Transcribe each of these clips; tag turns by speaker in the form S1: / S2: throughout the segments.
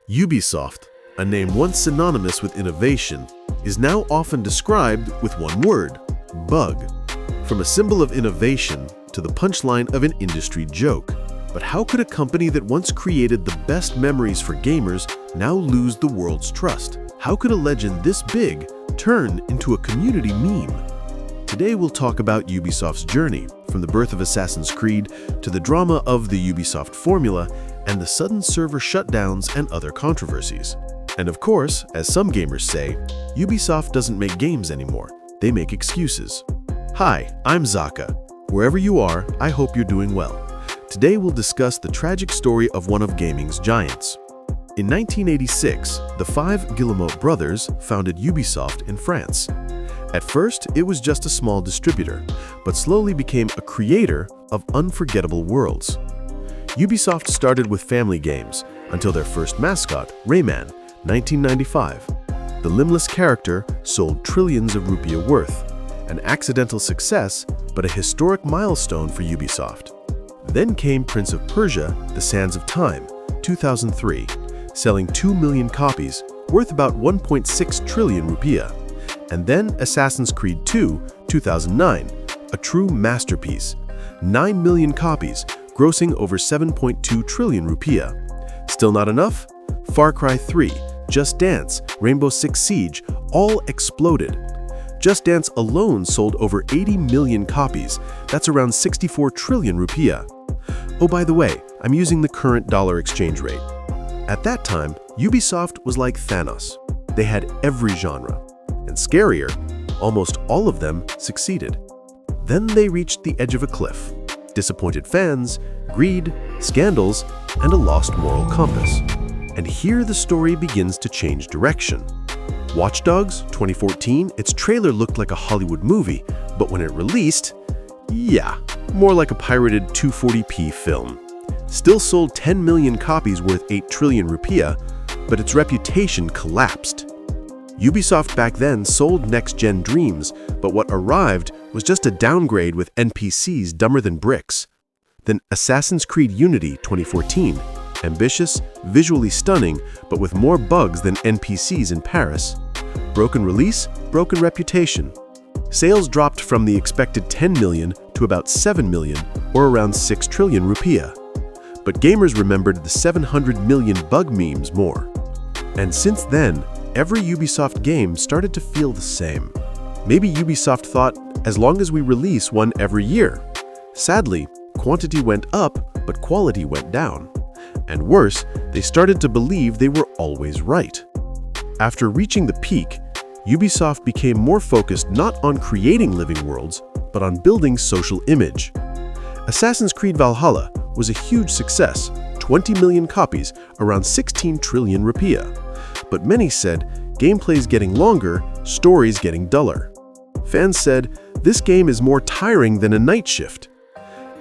S1: Ubisoft, a name once synonymous with innovation, is now often described with one word: bug. From a symbol of innovation to the punchline of an industry joke. But how could a company that once created the best memories for gamers now lose the world's trust? How could a legend this big turn into a community meme? Today we'll talk about Ubisoft's journey, from the birth of Assassin's Creed to the drama of the Ubisoft formula and the sudden server shutdowns and other controversies. And of course, as some gamers say, Ubisoft doesn't make games anymore, they make excuses. Hi, I'm Zaka. Wherever you are, I hope you're doing well. Today we'll discuss the tragic story of one of gaming's giants. In 1986, the five Guillemot brothers founded Ubisoft in France. At first, it was just a small distributor, but slowly became a creator of unforgettable worlds. Ubisoft started with family games until their first mascot, Rayman, 1995. The limbless character sold trillions of rupiah worth, an accidental success, but a historic milestone for Ubisoft. Then came Prince of Persia: The Sands of Time, 2003, selling 2 million copies, worth about 1.6 trillion rupiah. And then Assassin's Creed 2, 2009, a true masterpiece, 9 million copies, grossing over 7.2 trillion rupiah. Still not enough? Far Cry 3, Just Dance, Rainbow Six Siege all exploded. Just Dance alone sold over 80 million copies. That's around 64 trillion rupiah. Oh, by the way, I'm using the current dollar exchange rate. At that time, Ubisoft was like Thanos. They had every genre. And scarier, almost all of them succeeded. Then they reached the edge of a cliff. Disappointed fans, greed, scandals, and a lost moral compass. And here the story begins to change direction. Watch Dogs 2014, its trailer looked like a Hollywood movie, but when it released, more like a pirated 240p film. Still sold 10 million copies worth 8 trillion rupiah, but its reputation collapsed. Ubisoft back then sold next-gen dreams, but what arrived was just a downgrade with NPCs dumber than bricks. Then Assassin's Creed Unity 2014, ambitious, visually stunning, but with more bugs than NPCs in Paris. Broken release, broken reputation. Sales dropped from the expected 10 million to about 7 million, or around 6 trillion rupiah. But gamers remembered the 700 million bug memes more. And since then, every Ubisoft game started to feel the same. Maybe Ubisoft thought, as long as we release one every year. Sadly, quantity went up, but quality went down. And worse, they started to believe they were always right. After reaching the peak, Ubisoft became more focused not on creating living worlds, but on building social image. Assassin's Creed Valhalla was a huge success, 20 million copies, around 16 trillion rupiah. But many said, gameplay's getting longer, story's getting duller. Fans said, this game is more tiring than a night shift.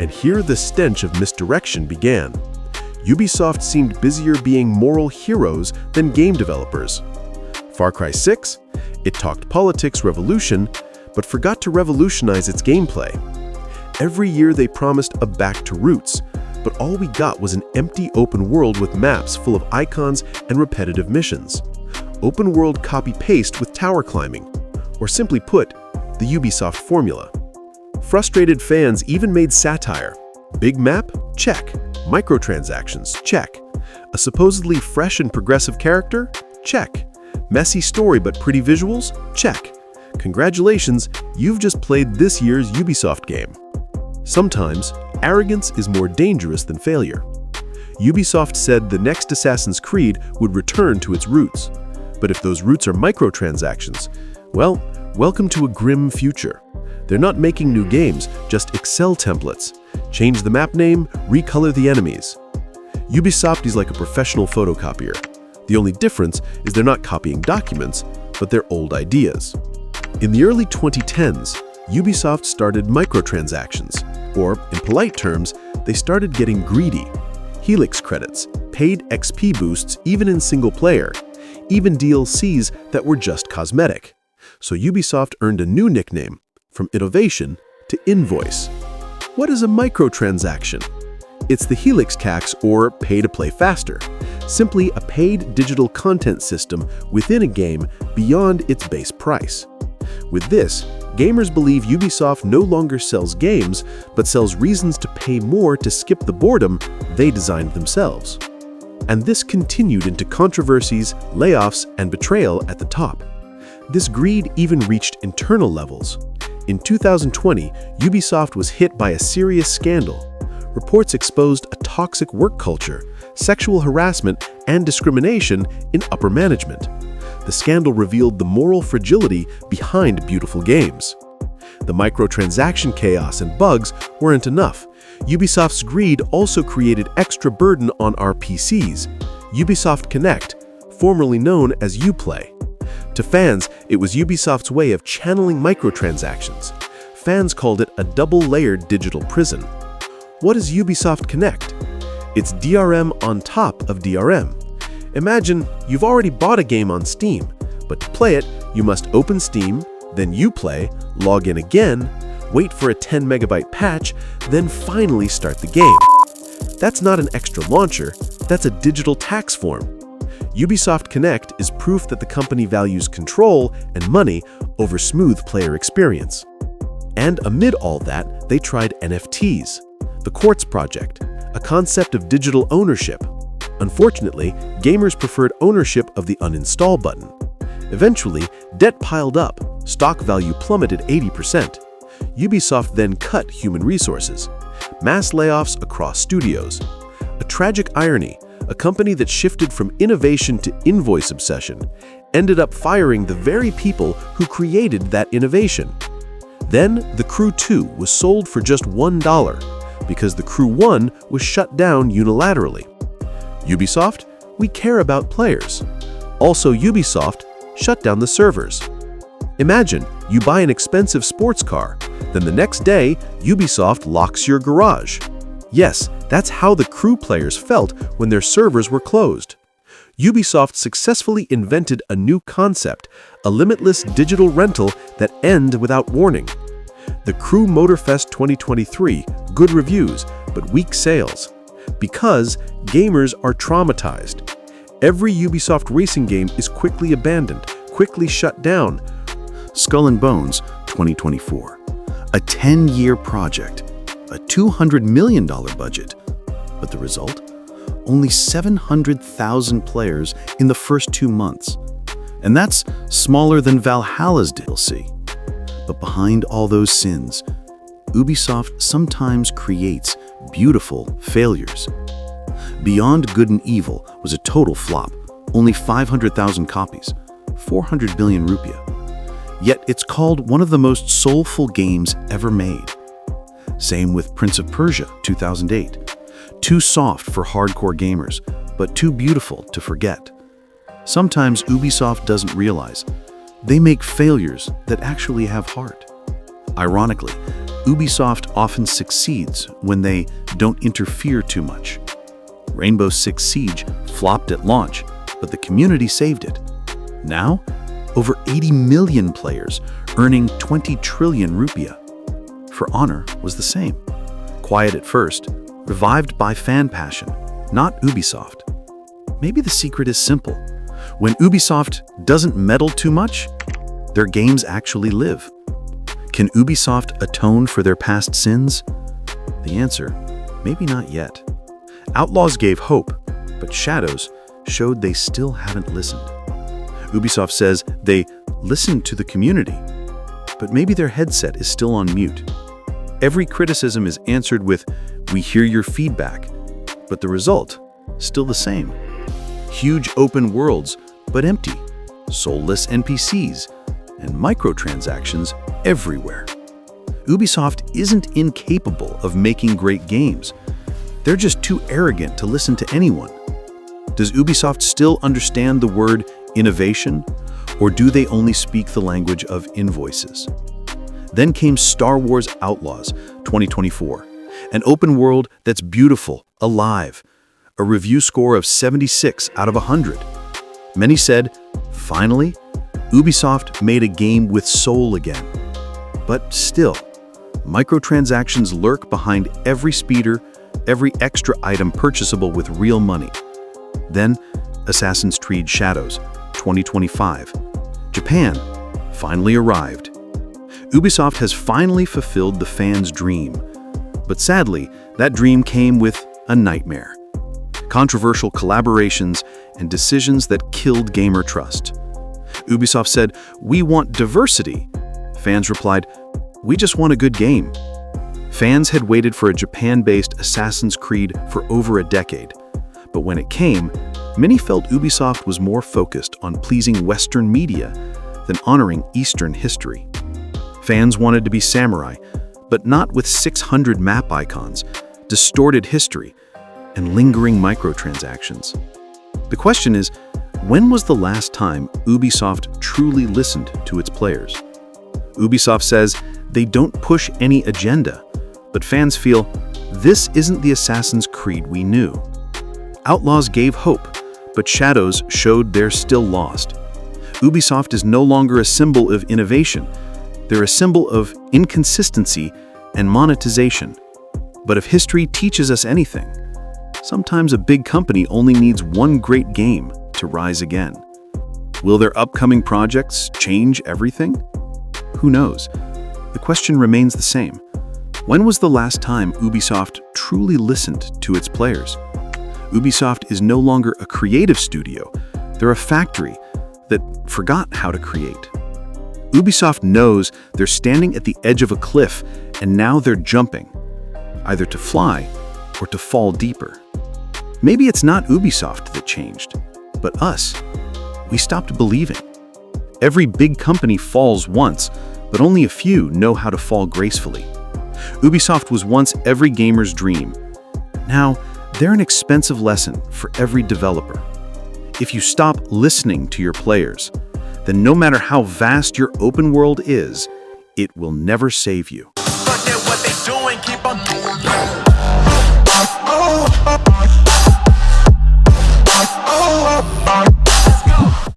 S1: And here the stench of misdirection began. Ubisoft seemed busier being moral heroes than game developers. Far Cry 6? It talked politics revolution, but forgot to revolutionize its gameplay. Every year they promised a back to roots, but all we got was an empty open world with maps full of icons and repetitive missions. Open world copy-paste with tower climbing. Or simply put, the Ubisoft formula. Frustrated fans even made satire. Big map? Check. Microtransactions? Check. A supposedly fresh and progressive character? Check. Messy story but pretty visuals? Check. Congratulations, you've just played this year's Ubisoft game. Sometimes, arrogance is more dangerous than failure. Ubisoft said the next Assassin's Creed would return to its roots. But if those roots are microtransactions, well, welcome to a grim future. They're not making new games, just Excel templates. Change the map name, recolor the enemies. Ubisoft is like a professional photocopier. The only difference is they're not copying documents, but their old ideas. In the early 2010s, Ubisoft started microtransactions, or in polite terms, they started getting greedy. Helix credits, paid XP boosts even in single player, even DLCs that were just cosmetic. So Ubisoft earned a new nickname, from innovation to invoice. What is a microtransaction? It's the Helix tax, or pay to play faster. simply a paid digital content system within a game beyond its base price. With this, gamers believe Ubisoft no longer sells games, but sells reasons to pay more to skip the boredom they designed themselves. And this continued into controversies, layoffs, and betrayal at the top. This greed even reached internal levels. In 2020, Ubisoft was hit by a serious scandal. Reports exposed a toxic work culture, sexual harassment, and discrimination in upper management. The scandal revealed the moral fragility behind beautiful games. The microtransaction chaos and bugs weren't enough. Ubisoft's greed also created extra burden on RPCs, Ubisoft Connect, formerly known as Uplay. To fans, it was Ubisoft's way of channeling microtransactions. Fans called it a double-layered digital prison. What is Ubisoft Connect? It's DRM on top of DRM. Imagine you've already bought a game on Steam, but to play it, you must open Steam, then Uplay, log in again, wait for a 10-megabyte patch, then finally start the game. That's not an extra launcher, that's a digital tax form. Ubisoft Connect is proof that the company values control and money over smooth player experience. And amid all that, they tried NFTs, the Quartz Project, a concept of digital ownership. Unfortunately, gamers preferred ownership of the uninstall button. Eventually, debt piled up, stock value plummeted 80%. Ubisoft then cut human resources. Mass layoffs across studios. A tragic irony, a company that shifted from innovation to invoice obsession ended up firing the very people who created that innovation. Then, The Crew 2 was sold for just $1 because The Crew 1 was shut down unilaterally. Ubisoft, we care about players. Also, Ubisoft shut down the servers. Imagine you buy an expensive sports car, then the next day, Ubisoft locks your garage. Yes, that's how the Crew players felt when their servers were closed. Ubisoft successfully invented a new concept, a limitless digital rental that ends without warning. The Crew Motorfest 2023, good reviews, but weak sales. Because gamers are traumatized. Every Ubisoft racing game is quickly abandoned, quickly shut down. Skull and Bones 2024, a 10-year project, a $200 million budget. But the result? Only 700,000 players in the first 2 months. And that's smaller than Valhalla's DLC. But behind all those sins, Ubisoft sometimes creates beautiful failures. Beyond Good and Evil was a total flop, only 500,000 copies, 400 billion rupiah. Yet it's called one of the most soulful games ever made. Same with Prince of Persia 2008. Too soft for hardcore gamers, but too beautiful to forget. Sometimes Ubisoft doesn't realize they make failures that actually have heart. Ironically, Ubisoft often succeeds when they don't interfere too much. Rainbow Six Siege flopped at launch, but the community saved it. Now, over 80 million players, earning 20 trillion rupiah. For Honor was the same. Quiet at first, revived by fan passion, not Ubisoft. Maybe the secret is simple. When Ubisoft doesn't meddle too much, their games actually live. Can Ubisoft atone for their past sins? The answer, maybe not yet. Outlaws gave hope, but Shadows showed they still haven't listened. Ubisoft says they listened to the community, but maybe their headset is still on mute. Every criticism is answered with, "We hear your feedback," but the result, still the same. Huge open worlds, but empty. Soulless NPCs, and microtransactions everywhere. Ubisoft isn't incapable of making great games. They're just too arrogant to listen to anyone. Does Ubisoft still understand the word innovation, or do they only speak the language of invoices? Then came Star Wars Outlaws 2024, an open world that's beautiful, alive, a review score of 76 out of 100. Many said, finally, Ubisoft made a game with soul again. But still, microtransactions lurk behind every speeder, every extra item purchasable with real money.
S2: Then, Assassin's Creed Shadows, 2025. Japan finally arrived. Ubisoft has finally fulfilled the fans' dream. But sadly, that dream came with a nightmare. Controversial collaborations and decisions that killed gamer trust. Ubisoft said, "We want diversity." Fans replied, "We just want a good game." Fans had waited for a Japan-based Assassin's Creed for over a decade. But when it came, many felt Ubisoft was more focused on pleasing Western media than honoring Eastern history. Fans wanted to be samurai, but not with 600 map icons, distorted history, and lingering microtransactions. The question is, when was the last time Ubisoft truly listened to its players? Ubisoft says they don't push any agenda, but fans feel, this isn't the Assassin's Creed we knew. Outlaws gave hope, but Shadows showed they're still lost. Ubisoft is no longer a symbol of innovation. They're a symbol of inconsistency and monetization. But if history teaches us anything, sometimes a big company only needs one great game to rise again. Will their upcoming projects change everything? Who knows? The question remains the same. When was the last time Ubisoft truly listened to its players? Ubisoft is no longer a creative studio. They're a factory that forgot how to create. Ubisoft knows they're standing at the edge of a cliff, and now they're jumping, either to fly or to fall deeper. Maybe it's not Ubisoft that changed, but us. We stopped believing. Every big company falls once, but only a few know how to fall gracefully. Ubisoft was once every gamer's dream. Now, they're an expensive lesson for every developer. If you stop listening to your players, then no matter how vast your open world is, it will never save you.
S3: Forget what they doing, keep on